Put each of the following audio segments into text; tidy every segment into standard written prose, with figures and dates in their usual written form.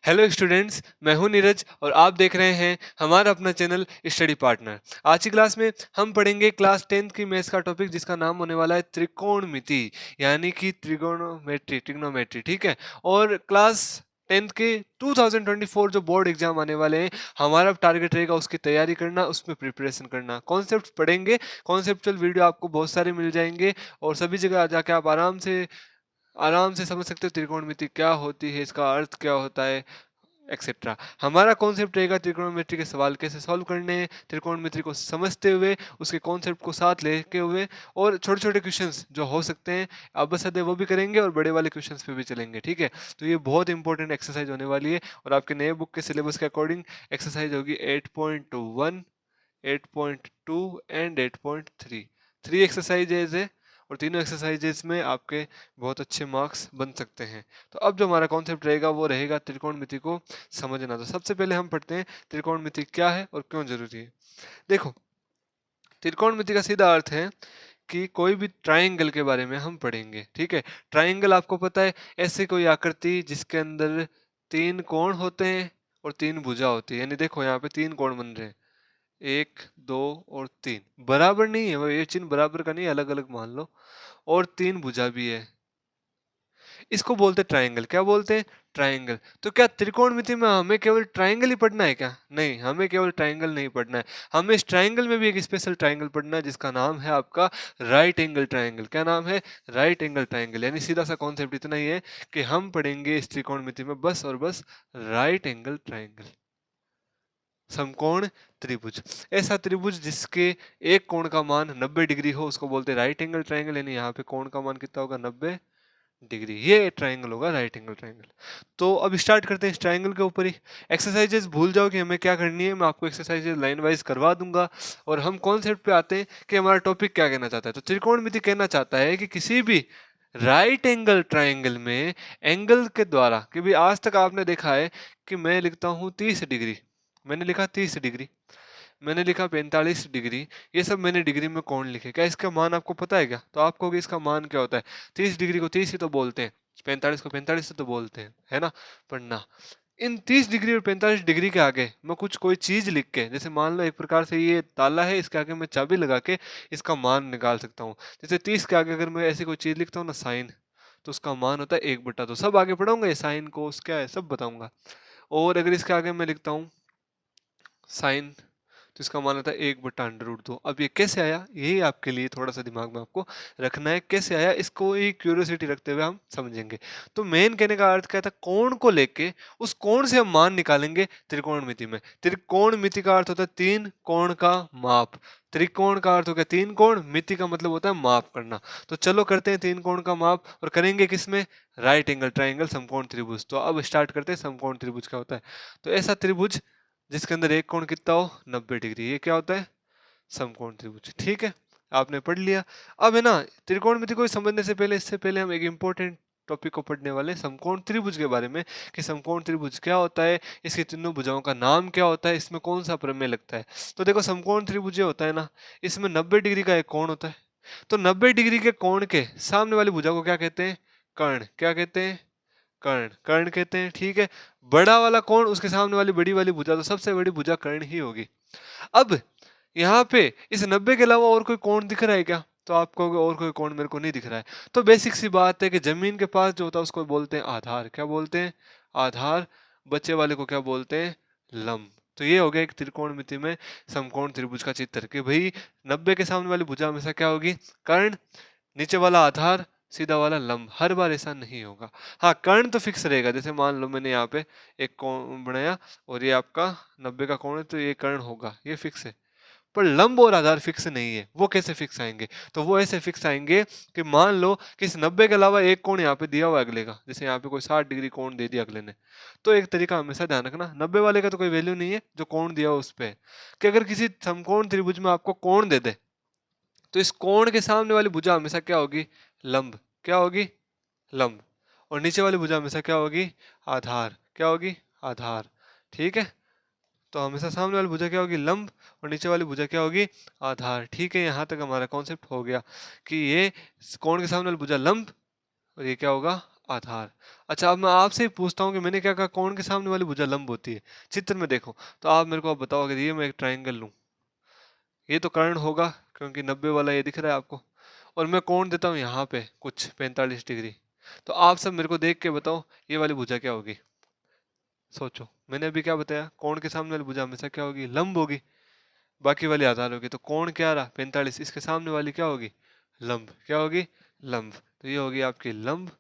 Hello students, मैं हूं नीरज और आप देख रहे हैं हमारा अपना चैनल स्टडी पार्टनर। आज की क्लास में हम पढ़ेंगे क्लास 10th की मैथ्स का टॉपिक जिसका नाम होने वाला है त्रिकोणमिति, यानी कि ट्रिग्नोमेट्री। ठीक है। और क्लास 10th के 2024 जो बोर्ड एग्जाम आने वाले हैं, हमारा टारगेट रहेगा उसकी तैयारी करना, उसमें प्रिपरेशन करना। कॉन्सेप्ट पढ़ेंगे, कॉन्सेप्चुअल वीडियो आपको बहुत सारे मिल जाएंगे और सभी जगह जाके आप आराम से समझ सकते हो त्रिकोणमिति क्या होती है, इसका अर्थ क्या होता है, एक्सेट्रा। हमारा कॉन्सेप्ट रहेगा त्रिकोणमिति के सवाल कैसे सॉल्व करने हैं, त्रिकोणमिति को समझते हुए, उसके कॉन्सेप्ट को साथ लेके हुए, और छोटे छोटे क्वेश्चंस जो हो सकते हैं अब बस सदैव वो भी करेंगे और बड़े वाले क्वेश्चंस पे भी चलेंगे। ठीक है। तो ये बहुत इंपॉर्टेंट एक्सरसाइज होने वाली है और आपके नए बुक के सिलेबस के अकॉर्डिंग एक्सरसाइज होगी 8.1, 8.2 एंड 8.3। थ्री एक्सरसाइजेज है और तीनों एक्सरसाइजेज में आपके बहुत अच्छे मार्क्स बन सकते हैं। तो अब जो हमारा कॉन्सेप्ट रहेगा वो रहेगा त्रिकोणमिति को समझना। तो सबसे पहले हम पढ़ते हैं त्रिकोणमिति क्या है और क्यों जरूरी है। देखो, त्रिकोणमिति का सीधा अर्थ है कि कोई भी ट्राइंगल के बारे में हम पढ़ेंगे। ठीक है। ट्राइंगल आपको पता है, ऐसी कोई आकृति जिसके अंदर तीन कोण होते हैं और तीन भुजा होती है। यानी देखो यहाँ पे तीन कोण बन रहे हैं, एक, दो और तीन। बराबर नहीं है, वो ये चिन्ह बराबर का नहीं, अलग अलग मान लो, और तीन भुजा भी है। इसको बोलते ट्रायंगल। क्या बोलते हैं? ट्रायंगल। तो क्या त्रिकोणमिति में हमें केवल ट्रायंगल ही पढ़ना है क्या? नहीं, हमें केवल ट्रायंगल नहीं पढ़ना है, हमें इस ट्रायंगल में भी एक स्पेशल ट्रायंगल पढ़ना है जिसका नाम है आपका राइट एंगल ट्रायंगल। क्या नाम है? Right angle triangle. यानी सीधा सा कॉन्सेप्ट इतना ही है कि हम पढ़ेंगे इस त्रिकोणमिति में बस और बस राइट एंगल ट्रायंगल, समकोण त्रिभुज। ऐसा त्रिभुज जिसके एक कोण का मान 90 डिग्री हो उसको बोलते हैं राइट एंगल ट्रायंगल। यानी यहाँ पे कोण का मान कितना होगा? 90 डिग्री। ये ट्रायंगल होगा राइट एंगल ट्रायंगल। तो अब स्टार्ट करते हैं इस ट्रायंगल के ऊपर ही। एक्सरसाइजेस भूल जाओ कि हमें क्या करनी है, मैं आपको एक्सरसाइजेस लाइन वाइज करवा दूंगा और हम कॉन्सेप्ट पे आते हैं कि हमारा टॉपिक क्या कहना चाहता है। तो त्रिकोणमिति कहना चाहता है कि किसी भी राइट एंगल ट्रायंगल में एंगल के द्वारा, कि भी आज तक आपने देखा है कि मैं लिखता हूँ 30 डिग्री, मैंने लिखा 30 डिग्री, मैंने लिखा 45 डिग्री, ये सब मैंने डिग्री में कोण लिखे। क्या इसका मान आपको पता है क्या? तो आप कहोगे इसका मान क्या होता है? 30 डिग्री को 30 ही तो बोलते हैं, 45 को 45 ही तो बोलते हैं, है ना? पर ना, इन 30 डिग्री और 45 डिग्री के आगे मैं कुछ कोई चीज लिख के, जैसे मान लो एक प्रकार से ये ताला है, इसके आगे मैं चाबी लगा के इसका मान निकाल सकता हूँ। जैसे 30 के आगे अगर मैं ऐसी कोई चीज लिखता हूँ ना, साइन, तो उसका मान होता है 1/2। तो सब आगे पढ़ाऊंगा, ये साइन कोस क्या है सब बताऊंगा। और अगर इसके आगे मैं लिखता हूँ साइन, तो इसका मान आता है 1/√2। अब ये कैसे आया, यही आपके लिए थोड़ा सा दिमाग में आपको रखना है, कैसे आया इसको ही क्यूरियोसिटी रखते हुए हम समझेंगे। तो मेन कहने का अर्थ क्या था? कोण को लेके उस कोण से हम मान निकालेंगे त्रिकोणमिति में। त्रिकोणमिति का अर्थ होता है तीन कोण का माप। त्रिकोण का अर्थ हो गया तीन कोण, मिति का मतलब होता है माप करना। तो चलो करते हैं तीन कोण का माप, और करेंगे किसमें? राइट एंगल ट्राइंगल, समकोण त्रिभुज। तो अब स्टार्ट करते हैं समकोण त्रिभुज क्या होता है। तो ऐसा त्रिभुज जिसके अंदर एक कोण कितना हो? 90 डिग्री, ये क्या होता है? समकोण त्रिभुज। ठीक है, आपने पढ़ लिया। अब है ना, त्रिकोणमिति को समझने से पहले, इससे पहले हम एक इंपॉर्टेंट टॉपिक को पढ़ने वाले हैं, समकोण त्रिभुज के बारे में, कि समकोण त्रिभुज क्या होता है, इसकी तीनों भुजाओं का नाम क्या होता है, इसमें कौन सा प्रमेय लगता है। तो देखो, समकोण त्रिभुज जो होता है ना, इसमें 90 डिग्री का एक कोण होता है। तो 90 डिग्री के कोण के सामने वाली भुजा को क्या कहते हैं? कर्ण। क्या कहते हैं? कर्ण। कर्ण कहते हैं। ठीक है। बड़ा वाला कोण, उसके सामने वाली बड़ी वाली भुजा, तो सबसे बड़ी भुजा कर्ण ही होगी। अब यहाँ पे इस 90 के अलावा और कोई कोण दिख रहा है क्या? तो आप कहोगे और कोई कोण मेरे को नहीं दिख रहा है। तो बेसिक सी बात है कि जमीन के पास जो होता है उसको बोलते हैं आधार। क्या बोलते हैं? आधार। बच्चे वाले को क्या बोलते हैं? लंब। तो ये हो गया एक त्रिकोणमिति में समकोण त्रिभुज का चित्र, कि भाई 90 के सामने वाली भुजा हमेशा क्या होगी? कर्ण, नीचे वाला आधार, सीधा वाला लंब। हर बार ऐसा नहीं होगा। हाँ, कर्ण तो फिक्स रहेगा। जैसे मान लो मैंने यहाँ पे एक कोण बनाया और ये आपका 90 का कोण है, तो ये कर्ण होगा, ये फिक्स है। पर लंब और आधार फिक्स नहीं है। वो कैसे फिक्स आएंगे? तो वो ऐसे फिक्स आएंगे कि मान लो कि इस 90 के अलावा एक कोण यहाँ पे दिया हुआ है अगले का, जैसे यहाँ पे कोई 60 डिग्री कोण दे दिया अगले ने। तो एक तरीका हमेशा ध्यान रखना, 90 वाले का तो कोई वैल्यू नहीं है, जो कोण दिया हुआ उस पे है। कि अगर किसी समकोण त्रिभुज में आपको कोण दे दे, तो इस कोण के सामने वाली भुजा हमेशा क्या होगी? लंब। क्या होगी? लंब। और नीचे वाली भुजा हमेशा क्या होगी? आधार। क्या होगी? आधार। ठीक है। तो हमेशा सामने वाली भुजा क्या होगी? लंब, और नीचे वाली भुजा क्या होगी? आधार। ठीक है, यहाँ तक हमारा कॉन्सेप्ट हो गया कि ये कोण के सामने वाली भुजा लंब और ये क्या होगा? आधार। अच्छा, अब मैं आपसे ही पूछता हूँ कि मैंने क्या कहा, कोण के सामने वाली भुजा लंब होती है। चित्र में देखो तो आप मेरे को अब बताओ, अगर ये मैं एक ट्रायंगल लूँ, ये तो कर्ण होगा क्योंकि 90 वाला ये दिख रहा है आपको, और मैं कोण देता हूँ यहाँ पे कुछ 45 डिग्री। तो आप सब मेरे को देख के बताओ ये वाली भुजा क्या होगी। सोचो, मैंने अभी क्या बताया, कोण के सामने वाली भुजा हमेशा क्या होगी, लंब होगी, बाकी वाली आधार होगी। तो कोण क्या रहा 45, इसके सामने वाली क्या होगी, लंब। क्या होगी, लंब। तो ये होगी आपकी लंब,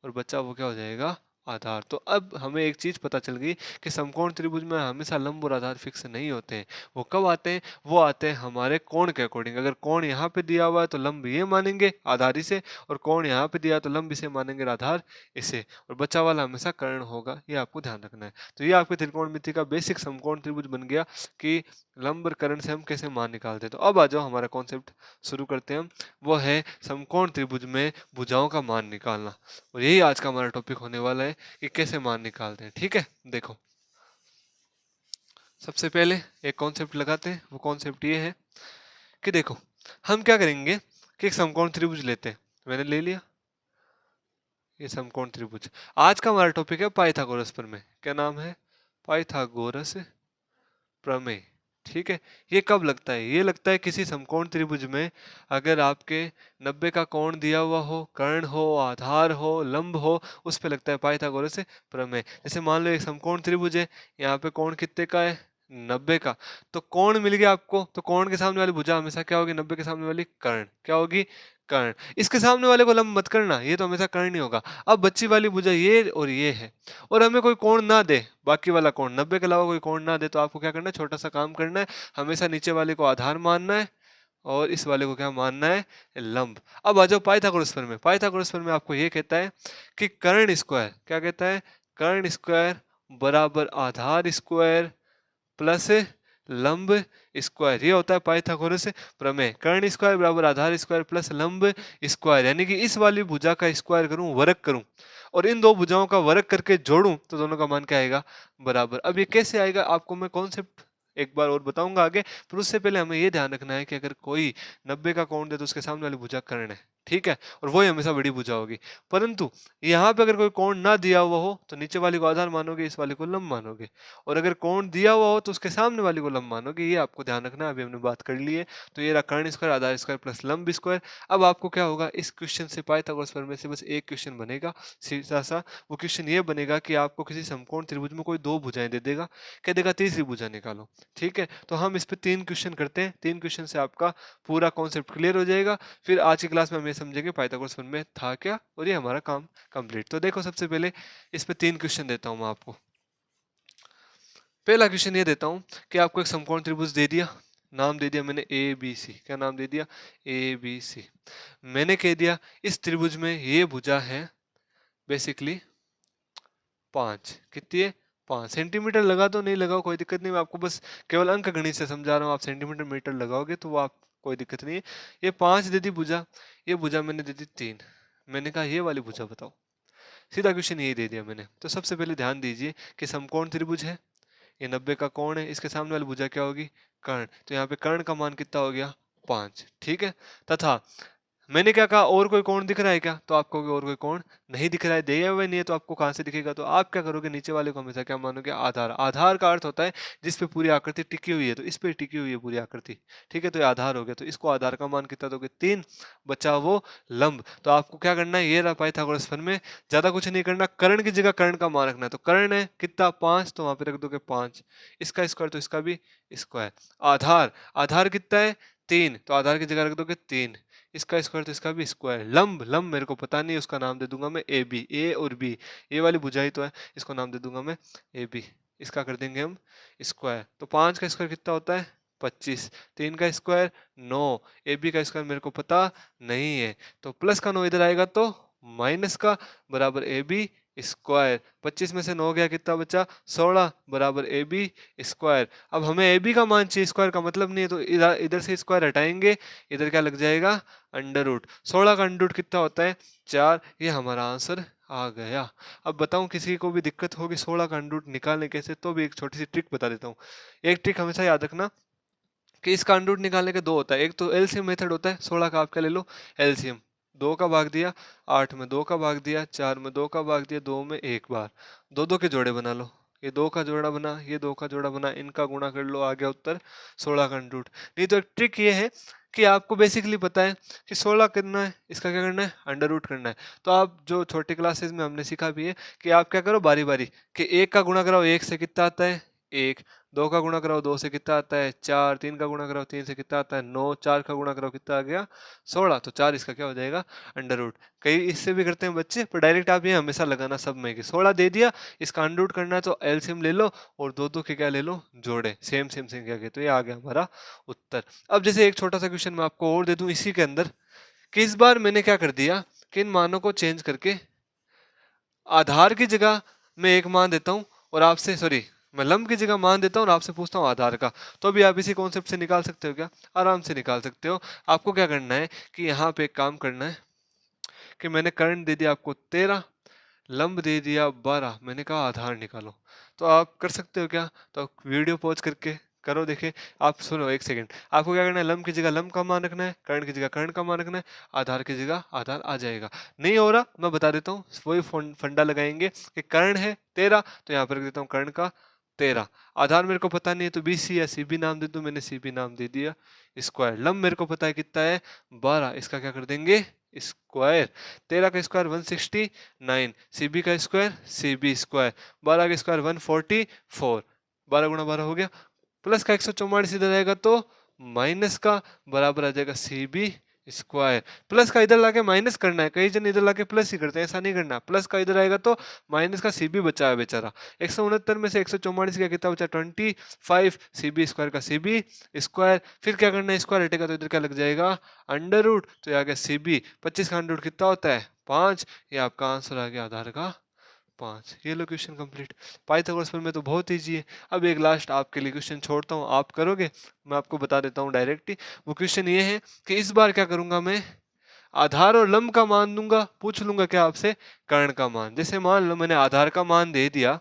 और बच्चा वो क्या हो जाएगा, आधार। तो अब हमें एक चीज पता चल गई कि समकोण त्रिभुज में हमेशा लंब और आधार फिक्स नहीं होते हैं। वो कब आते हैं, वो आते हैं हमारे कोण के अकॉर्डिंग। अगर कोण यहाँ पे दिया हुआ है तो लंब ये मानेंगे आधार इसे, और कोण यहाँ पे दिया तो लंब इसे मानेंगे, आधार इसे, और बचा वाला हमेशा कर्ण होगा। ये आपको ध्यान रखना है। तो ये आपके त्रिकोणमिति का बेसिक समकोण त्रिभुज बन गया कि लंब और कर्ण से हम कैसे मान निकालते हैं। तो अब आ जाओ, हमारा कॉन्सेप्ट शुरू करते हैं हम। वो है समकोण त्रिभुज में भुजाओं का मान निकालना, और यही आज का हमारा टॉपिक होने वाला है कि कैसे मान निकालते हैं। ठीक है, देखो सबसे पहले एक कॉन्सेप्ट लगाते हैं। वो कॉन्सेप्ट ये है कि देखो हम क्या करेंगे कि एक समकोण त्रिभुज लेते हैं। मैंने ले लिया ये समकोण त्रिभुज। आज का हमारा टॉपिक है पाइथागोरस प्रमेय। क्या नाम है, पाइथागोरस प्रमेय। ठीक है, ये कब लगता है, ये लगता है किसी समकोण त्रिभुज में अगर आपके 90 का कोण दिया हुआ हो, कर्ण हो, आधार हो, लंब हो, उस पे लगता है पाइथागोरस प्रमेय। जैसे मान लो एक समकोण त्रिभुज है, यहाँ पे कोण कितने का है, 90 का। तो कोण मिल गया आपको, तो कोण के सामने वाली भुजा हमेशा क्या होगी, 90 के सामने वाली कर्ण। क्या होगी, कर्ण। इसके सामने वाले को लंब मत करना, ये तो हमेशा कर्ण ही होगा। अब बच्ची वाली भुजा ये और ये है, और हमें कोई कोण ना दे, बाकी वाला कोण 90 के अलावा कोई कोण ना दे, तो आपको क्या करना है, छोटा सा काम करना है। हमेशा नीचे वाले को आधार मानना है, और इस वाले को क्या मानना है, लंब। अब आ जाओ पाइथागोरस प्रमेय। पाइथागोरस प्रमेय आपको ये कहता है कि कर्ण स्क्वायर, क्या कहता है, कर्ण स्क्वायर बराबर आधार स्क्वायर प्लस लंब स्क्वायर। ये होता है पाइथागोरस प्रमेय। कर्ण स्क्वायर बराबर आधार स्क्वायर प्लस लंब स्क्वायर, यानी कि इस वाली भुजा का स्क्वायर करूं, वर्ग करूं, और इन दो भुजाओं का वर्ग करके जोड़ूं, तो दोनों का मान क्या आएगा, बराबर। अब ये कैसे आएगा, आपको मैं कॉन्सेप्ट एक बार और बताऊंगा आगे, पर उससे पहले हमें ये ध्यान रखना है कि अगर कोई 90 का कोण दे तो उसके सामने वाली भुजा कर्ण है। ठीक है, और वही हमेशा बड़ी भुजा होगी। परंतु यहाँ पे अगर कोई कोण ना दिया हुआ हो तो नीचे वाली को आधार मानोगे, इस वाले को लंब मानोगे, और अगर कोण दिया हुआ हो तो उसके सामने वाली को लंब मानोगे। ये आपको ध्यान रखना है, अभी हमने बात कर ली है। तो ये रहा कर्ण स्क्वायर, आधार स्क्वायर प्लस लंब स्क्वायर। अब आपको क्या होगा, इस क्वेश्चन से पाइथागोरस प्रमेय से बस एक क्वेश्चन बनेगा सीधा सा। वो क्वेश्चन ये बनेगा कि आपको किसी समकोण त्रिभुज में कोई दो भुजाएं दे देगा, कह देगा तीसरी भुजा निकालो। ठीक है, तो हम इस पे 3 क्वेश्चन करते हैं। 3 क्वेश्चन से आपका पूरा कॉन्सेप्ट क्लियर हो जाएगा। फिर आज की क्लास में हम ये समझेंगे पाइथागोरस प्रमेय था क्या, और ये हमारा काम कंप्लीट। तो देखो सबसे पहले इस पे 3 क्वेश्चन देता हूं मैं आपको। पहला क्वेश्चन ये देता हूं कि आपको एक समकोण त्रिभुज दे दिया, नाम दे दिया मैंने ए बी सी। क्या नाम दे दिया, ए बी सी। मैंने कह दिया इस त्रिभुज में ये भुजा है बेसिकली 5। कितनी है, 5 सेंटीमीटर। लगा दो, नहीं लगाओ कोई दिक्कत नहीं, मैं आपको बस केवल अंक गणित से समझा रहा हूँ। आप सेंटीमीटर मीटर लगाओगे तो वो आप कोई दिक्कत नहीं है। ये 5 दे दी भुजा, ये भुजा मैंने दे दी 3। मैंने कहा ये वाली भुजा बताओ। सीधा क्वेश्चन यही दे दिया मैंने। तो सबसे पहले ध्यान दीजिए कि समकोण त्रिभुज है, ये 90 का कोण है, इसके सामने वाली भुजा क्या होगी, कर्ण। तो यहाँ पे कर्ण का मान कितना हो गया, 5। ठीक है, तथा मैंने क्या कहा, और कोई कोण दिख रहा है क्या, तो आप कहोगे और कोई कोण नहीं दिख रहा है, दिया हुआ नहीं है, तो आपको कहां से दिखेगा। तो आप क्या करोगे, नीचे वाले को हमेशा क्या मानोगे, आधार। आधार का अर्थ होता है जिस पे पूरी आकृति टिकी हुई है, तो इस पे टिकी हुई है पूरी आकृति। ठीक है, तो ये आधार हो गया, तो इसको आधार का मान कितना दोगे, 3। बचा वो लंब। तो आपको क्या करना है, ये रहा पाइथागोरस प्रमेय। ज्यादा कुछ नहीं करना, कर्ण की जगह कर्ण का मान रखना है। तो कर्ण है कितना, 5, तो वहां पे रख दोगे 5। इसका स्क्वायर तो इसका भी स्क्वायर। आधार, आधार कितना है, 3, तो आधार की जगह रख दोगे 3। इसका स्क्वायर तो इसका भी स्क्वायर। लंब, लंब मेरे को पता नहीं, उसका नाम दे दूंगा मैं ए बी। ए और बी ये वाली भुजाई तो है, इसको नाम दे दूंगा मैं ए बी। इसका कर देंगे हम स्क्वायर। तो 5 का स्क्वायर कितना होता है, 25। 3 का स्क्वायर 9। ए बी का स्क्वायर मेरे को पता नहीं है, तो प्लस का 9 इधर आएगा तो माइनस का, बराबर ए बी स्क्वायर। 25 में से 9 गया, कितना बचा, 16, बराबर ए बी स्क्वायर। अब हमें ए बी का मान चाहिए, स्क्वायर का मतलब नहीं है, तो इधर इधर से स्क्वायर हटाएंगे, इधर क्या लग जाएगा, अंडर रूट। 16 का अंडर रूट कितना होता है, 4। ये हमारा आंसर आ गया। अब बताऊं किसी को भी दिक्कत होगी 16 का अंडर रूट निकालने कैसे, तो भी एक छोटी सी ट्रिक बता देता हूँ। एक ट्रिक हमेशा याद रखना कि इसका अंडर रूट निकालने के दो होता है। एक तो एलसीएम मेथड होता है, 16 का आप क्या ले लो, एलसीएम। 2 का भाग दिया, 8 में 2 का भाग दिया, 4 में 2 का भाग दिया, 2 में 1 बार। 2-2 के जोड़े बना लो। ये 2 का जोड़ा बना, ये 2 का जोड़ा बना, इनका गुणा कर लो, आ गया उत्तर 16 का अंडर रूट। नहीं तो एक ट्रिक ये है कि आपको बेसिकली पता है कि 16 करना है, इसका क्या करना है, अंडर रूट करना है। तो आप जो छोटी क्लासेस में हमने सीखा भी है कि आप क्या करो बारी-बारी कि 1 का गुणा कराओ 1 से कितना आता है 1, 2 का गुणा कराओ 2 से कितना आता है 4, 3 का गुणा कराओ 3 से कितना आता है 9, 4 का गुणा कराओ कितना आ गया 16, तो 4 इसका क्या हो जाएगा अंडर रूट। कई इससे भी करते हैं बच्चे, पर डायरेक्ट आप ये हमेशा लगाना सब में कि 16 दे दिया, इसका अंडर रूट करना है तो एलसीएम ले लो और दो दो के क्या ले लो जोड़े, सेम सेम संख्या के, तो ये आ गया हमारा उत्तर। अब जैसे एक छोटा सा क्वेश्चन मैं आपको और दे दूं इसी के अंदर कि इस बार मैंने क्या कर दिया कि इन मानों को चेंज करके आधार की जगह मैं एक मान देता हूँ और आपसे सॉरी मैं लंब की जगह मान देता हूँ और आपसे पूछता हूँ आधार का। तो अभी आप इसी कॉन्सेप्ट से निकाल सकते हो क्या? आराम से निकाल सकते हो। आपको क्या करना है कि यहाँ पे एक काम करना है कि मैंने करंट दे दिया आपको 13, लंब दे दिया 12, मैंने कहा आधार निकालो। तो आप कर सकते हो क्या? तो वीडियो पॉज करके करो, देखे। आप सुनो एक सेकंड, आपको क्या करना है, लंब की जगह लंब का मान रखना है, करंट की जगह करंट का मान रखना है, आधार की जगह आधार आ जाएगा। नहीं हो रहा मैं बता देता हूँ, वही फंडा लगाएंगे कि कर्ण है 13, तो यहाँ पर रख देता हूँ कर्ण का 13। आधार मेरे को पता नहीं है तो बीसी या सीबी नाम दे दूं, मैंने सीबी नाम दे दिया। स्क्वायर लंब मेरे को पता है कितना है 12, इसका क्या कर देंगे स्क्वायर। 13 का स्क्वायर 169, सीबी का स्क्वायर सीबी स्क्वायर, 12 का स्क्वायर 144, 12 गुणा 12 हो गया, प्लस का 144 इधर आएगा तो माइनस का बराबर आ जाएगा सीबी स्क्वायर। प्लस का इधर लाके माइनस करना है, कई जन इधर लाके प्लस ही करते हैं, ऐसा नहीं करना। प्लस का इधर आएगा तो माइनस का सीबी बचा है बेचारा। 169 में से 144 का कितना बचा 25, सीबी स्क्वायर का सीबी स्क्वायर। फिर क्या करना है, स्क्वायर हटेगा तो इधर क्या लग जाएगा अंडर रूट, तो ये आ गया सीबी। 25 का अंडर रूट कितना होता है 5, ये आपका आंसर आ गया आधार का 5। ये लो क्वेश्चन कंप्लीट। पाइथागोरस प्रमेय तो बहुत ईजी है। अब एक लास्ट आपके लिए क्वेश्चन छोड़ता हूँ, आप करोगे, मैं आपको बता देता हूँ डायरेक्ट ही। वो क्वेश्चन ये है कि इस बार क्या करूंगा मैं, आधार और लंब का मान दूंगा, पूछ लूंगा क्या आपसे कर्ण का मान। जैसे मान लो मैंने आधार का मान दे दिया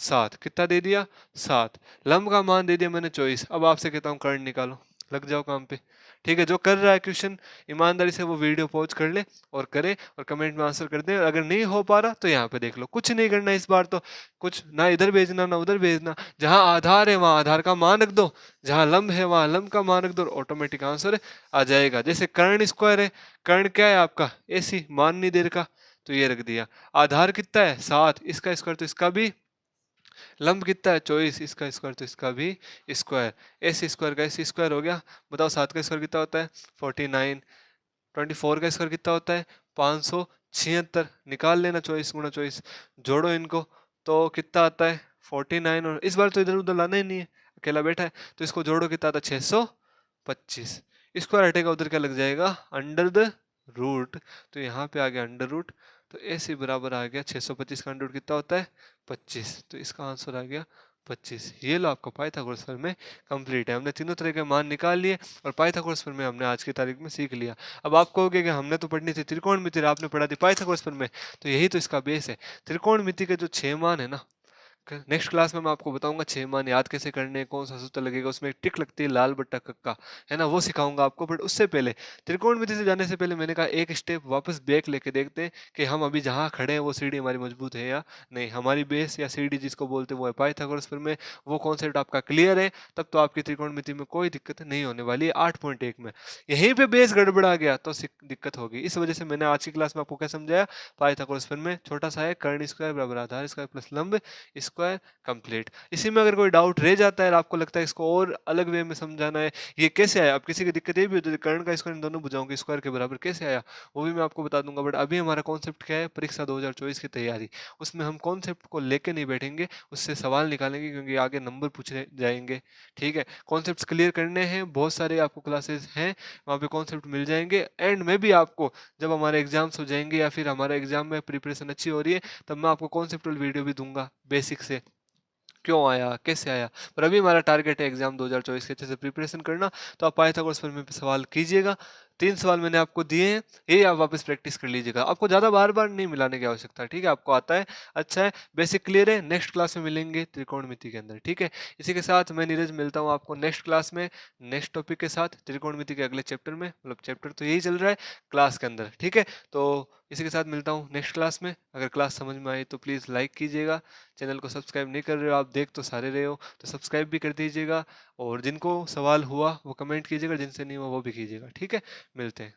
7, कितना दे दिया 7, लंब का मान दे दिया मैंने 24। अब आपसे कहता हूँ कर्ण निकालो, लग जाओ काम पे। ठीक है, जो कर रहा है क्वेश्चन ईमानदारी से वो वीडियो पॉज कर ले और करे और कमेंट में आंसर कर दे। और अगर नहीं हो पा रहा तो यहाँ पे देख लो, कुछ नहीं करना इस बार तो, कुछ ना इधर भेजना ना उधर भेजना, जहां आधार है वहां आधार का मान रख दो, जहां लंब है वहां लंब का मान रख दो, ऑटोमेटिक आंसर आ जाएगा। जैसे कर्ण स्क्वायर है, कर्ण क्या है आपका एसी, मान नहीं दे रखा तो ये रख दिया। आधार कितना है 7, इसका स्क्वायर तो इसका भी, लंब कितना है 24, इसका स्क्वायर तो इसका भी स्क्वायर, एस स्क्वायर का एस स्क्वायर हो गया। बताओ 7 का स्क्वायर कितना होता है 49, 24 का स्क्वायर कितना होता है 576, निकाल लेना 24 गुणा 24, जोड़ो इनको तो कितना आता है 49। और इस बार तो इधर उधर लाना ही नहीं है, अकेला बैठा है तो इसको जोड़ो कितना आता है 625, स्क्वायर हटेगा उधर क्या लग जाएगा अंडर द रूट, तो यहाँ पे आ गया अंडर रूट, तो ऐसे बराबर आ गया 625 का अंडर रूट कितना होता है 25, तो इसका आंसर आ गया 25। ये लो आपका पाइथागोरस प्रमेय कंप्लीट है। हमने तीनों तरह के मान निकाल लिए और पाइथागोरस प्रमेय हमने आज की तारीख में सीख लिया। अब आप कहोगे कि हमने तो पढ़नी थी त्रिकोणमिति, आपने पढ़ा थी पाइथागोरस प्रमेय, तो यही तो इसका बेस है। त्रिकोणमिति के जो 6 मान है ना, नेक्स्ट क्लास में मैं आपको बताऊंगा 6 मान याद कैसे करने, कौन सा सूत्र लगेगा, उसमें एक टिक लगती है लाल बट्टा कक्का, है ना, वो सिखाऊंगा आपको। बट उससे पहले त्रिकोणमिति से जाने से पहले मैंने कहा एक स्टेप वापस बैक लेके देखते हैं कि हम अभी जहाँ खड़े हैं वो सीढ़ी हमारी मजबूत है या नहीं। हमारी बेस या सीढ़ी जिसको बोलते हैं वो है पाइथागोरस प्रमेय। वो कॉन्सेप्ट आपका क्लियर है तब तो आपकी त्रिकोणमिति में कोई दिक्कत नहीं होने वाली है 8.1 में। यहीं पे बेस गड़बड़ा गया तो दिक्कत होगी। इस वजह से मैंने आज की क्लास में आपको क्या समझाया, पाइथागोरस प्रमेय छोटा सा है, कर्ण स्क्वायर बराबर आधार स्क्वायर प्लस लंब स्क्वायर कंप्लीट। इसी में अगर कोई डाउट रह जाता है और आपको लगता है इसको और अलग वे में समझाना है, ये कैसे आया, अब किसी की दिक्कत ये भी होती है कर्ण का स्क्वायर इन दोनों भुजाओं के स्क्वायर के बराबर कैसे आया, वो भी मैं आपको बता दूंगा। बट अभी हमारा कॉन्सेप्ट क्या है, परीक्षा 2024 की तैयारी, उसमें हम कॉन्सेप्ट को लेके नहीं बैठेंगे, उससे सवाल निकालेंगे क्योंकि आगे नंबर पूछे जाएंगे। ठीक है, कॉन्सेप्ट क्लियर करने हैं, बहुत सारे आपको क्लासेस हैं वहाँ पे कॉन्सेप्ट मिल जाएंगे। एंड में भी आपको जब हमारे एग्जाम्स हो जाएंगे या फिर हमारे एग्जाम में प्रिपरेशन अच्छी हो रही है तब मैं आपको कॉन्सेप्टुअल वीडियो भी दूंगा बेसिक से, क्यों आया कैसे आया। पर अभी हमारा टारगेट है एग्जाम 2024 के अच्छे से प्रिपरेशन करना, तो आप पाइथागोरस प्रमेय पे सवाल कीजिएगा 3 सवाल मैंने आपको दिए हैं, ये आप वापस प्रैक्टिस कर लीजिएगा। आपको ज़्यादा बार-बार नहीं मिलाने की आवश्यकता है, ठीक है? आपको आता है, अच्छा है, बेसिक क्लियर है, नेक्स्ट क्लास में मिलेंगे त्रिकोणमिति के अंदर, ठीक है? इसी के साथ मैं नीरज मिलता हूँ आपको नेक्स्ट क्लास में, नेक्स्ट टॉपिक के साथ त्रिकोणमिति के अगले चैप्टर में, मतलब चैप्टर तो यही चल रहा है क्लास के अंदर, ठीक है? तो इसी के साथ मिलता हूँ नेक्स्ट क्लास में। अगर क्लास समझ में आई तो प्लीज़ लाइक कीजिएगा, चैनल को सब्सक्राइब नहीं कर रहे हो, आप देख तो सारे रहे हो, तो सब्सक्राइब भी कर दीजिएगा और जिनको सवाल हुआ वो कमेंट कीजिएगा, जिनसे नहीं हुआ वो भी कीजिएगा, ठीक है? मिलते हैं।